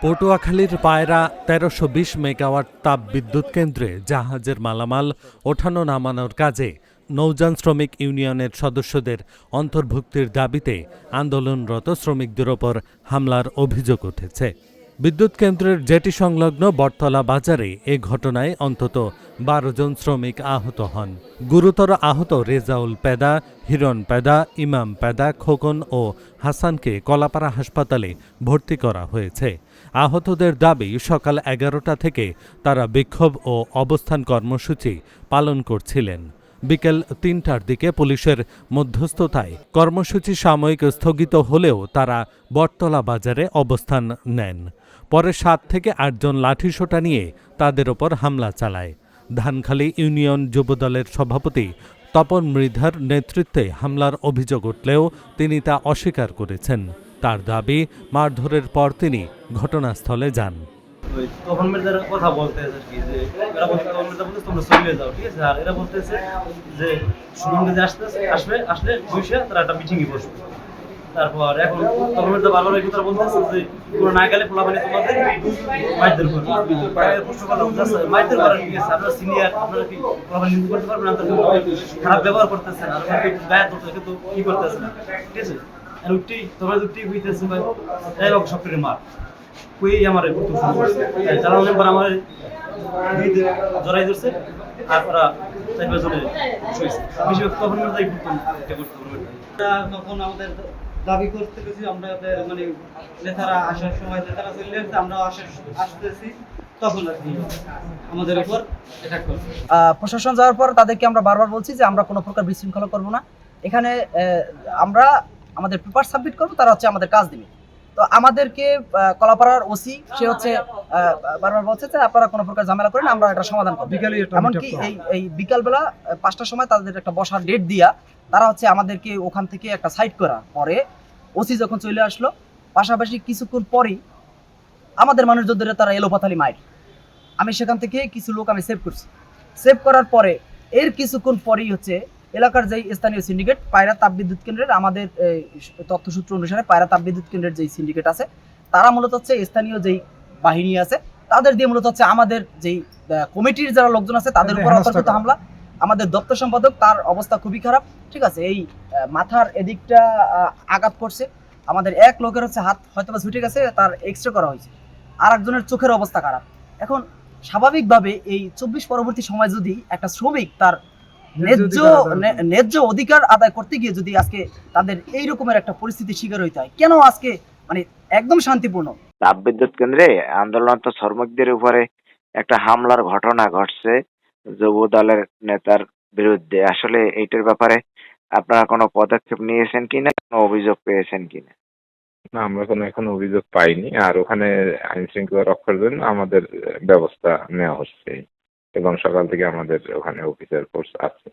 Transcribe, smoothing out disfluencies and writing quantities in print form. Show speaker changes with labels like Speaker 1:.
Speaker 1: পটুয়াখালীর পায়রা ১৩২০ মেগাওয়াট তাপ বিদ্যুৎ কেন্দ্রে জাহাজের মালামাল ওঠানো নামানোর কাজে নৌযান শ্রমিক ইউনিয়নের সদস্যদের অন্তর্ভুক্তির দাবিতে আন্দোলনরত শ্রমিকদের ওপর হামলার অভিযোগ উঠেছে। বিদ্যুৎ কেন্দ্রের জেটি সংলগ্ন বটতলা বাজারে এ ঘটনায় অন্তত ১২ জন শ্রমিক আহত হন। গুরুতর আহত রেজাউল পেদা, হিরণ পেদা, ইমাম পেদা, খোকন ও হাসানকে কলাপাড়া হাসপাতালে ভর্তি করা হয়েছে। আহতদের দাবি, সকাল ১১টা থেকে তারা বিক্ষোভ ও অবস্থান কর্মসূচি পালন করছিলেন। বিকেল ৩টার দিকে পুলিশের মধ্যস্থতায় কর্মসূচি সাময়িক স্থগিত হলেও তারা বটতলা বাজারে অবস্থান নেন। পরে ৭ থেকে ৮ জন লাঠিসোঁটা নিয়ে তাদের ওপর হামলা চালায়। ধানখালী ইউনিয়ন যুবদলের সভাপতি তপন মৃধার নেতৃত্বে হামলার অভিযোগ উঠলেও তিনি তা অস্বীকার করেছেন। তার দাবি, মারধরের পর তিনি ঘটনাস্থলে যান।
Speaker 2: তখন মির্জার কথা বলতেছে কি যে এরা বলতে তখন মির্জা বলতেছে তোমরা চলে যাও, ঠিক আছে। আর এরা বলতেছে যে সুমন যে আসলে বসে তারা একটা মিটিং এ বসবে। তারপর এখন তখন মির্জা বারবার এই কথা বলতেছে যে তোমরা না গেলে পোলাপানি তোমাদের মাইদের করবে। পুষ্পকলা উঠতেছে মাইদের করার কি আছে, আপনারা সিনিয়র, আপনারা কি পোলাপানি নিতে করতে পারবেন না? খারাপ ব্যবহার করতেছেন আর গায়ে তো কিন্তু কি করতেছেন, ঠিক আছে। আর উঠি তোমরা দুটি হইতেছে ভাই এই সবটাকে মার কই আমার প্রথম শুরু করছে চালানোর পর আমার জড়াই ধরছে আর ওরা চাইবে জনে শুয়েছে। বেশি তখন তাই করতাম এটা করতাম। তখন আমাদের দাবি করতে গেছি আমরা মানে নেতারা আসার সময় নেতারা চলে আসছে, আমরা আসতেছি তখন আর কি আমাদের উপর অ্যাটাক করছে।
Speaker 3: প্রশাসন যাওয়ার পর তাদেরকে আমরা বারবার বলছি যে আমরা কোনো প্রকার বিশৃঙ্খলা করব না, এখানে আমরা আমাদের পেপার সাবমিট করবো, তারা হচ্ছে আমাদের কাজ দিবে। তো আমাদেরকে কলাপাড়ার ওসি সে হচ্ছে বারবার বলছে যে আপনারা কোনো প্রকার ঝামেলা করেন, আমরা একটা সমাধান করবো। এমনকি এই বিকালবেলা ৫টার সময় তাদের একটা বসার ডেট দিয়া তারা হচ্ছে আমাদেরকে ওখান থেকে একটা সাইড করা পরে ওসি যখন চলে আসলো, পাশাপাশি কিছুক্ষণ পরেই আমাদের মানুষজনদের তারা এলোপাথালি মাইর। আমি সেখান থেকে কিছু লোক আমি সেভ করছি। সেভ করার পরে এর কিছুক্ষণ পরেই হচ্ছে এলাকার যেই স্থানীয় সিন্ডিকেট পায়রা তাপবিদ্যুৎ কেন্দ্রের, আমাদের তথ্যসূত্র অনুসারে পায়রা তাপবিদ্যুৎ কেন্দ্রের যেই সিন্ডিকেট আছে তারা মূলত হচ্ছে স্থানীয় যেই বাহিনী আছে তাদের দিয়ে মূলত হচ্ছে আমাদের যেই কমিটির যারা লোকজন আছে তাদের উপর অতর্কিত হামলা। আমাদের দপ্তর সম্পাদক তার অবস্থা খুবই খারাপ, ঠিক আছে। এই মাথার এদিকটা আঘাত করছে। আমাদের এক লোকের হচ্ছে হাত হয়তো বা ছুটে গেছে, তার এক্স রে করা হয়েছে। আর একজনের চোখের অবস্থা খারাপ। এখন স্বাভাবিকভাবে এই ২৪ পরবর্তী সময় যদি একটা শ্রমিক তার ন্যায্য অধিকার আদায় করতে গিয়ে যদি আজকে তাদের এই রকমের একটা পরিস্থিতির শিকার হইতে হয়, কেন আজকে মানে একদম শান্তিপূর্ণ
Speaker 4: তাপবিদ্যুৎ কেন্দ্রে আন্দোলনরত শ্রমিকদের উপরে একটা হামলার ঘটনা ঘটছে যুব দলের নেতার বিরুদ্ধে। আসলে এইটার ব্যাপারে আপনারা কোনো পদক্ষেপ নিয়েছেন কিনা, কোনো অভিযোগ পেয়েছেন কিনা?
Speaker 5: না, আমরা কোনো এখন অভিযোগ পাইনি। আর ওখানে আইন শৃঙ্খলা রক্ষার জন্য আমাদের ব্যবস্থা নেওয়া হচ্ছে এবং সকাল থেকে আমাদের ওখানে অফিসার ফোর্স আছে।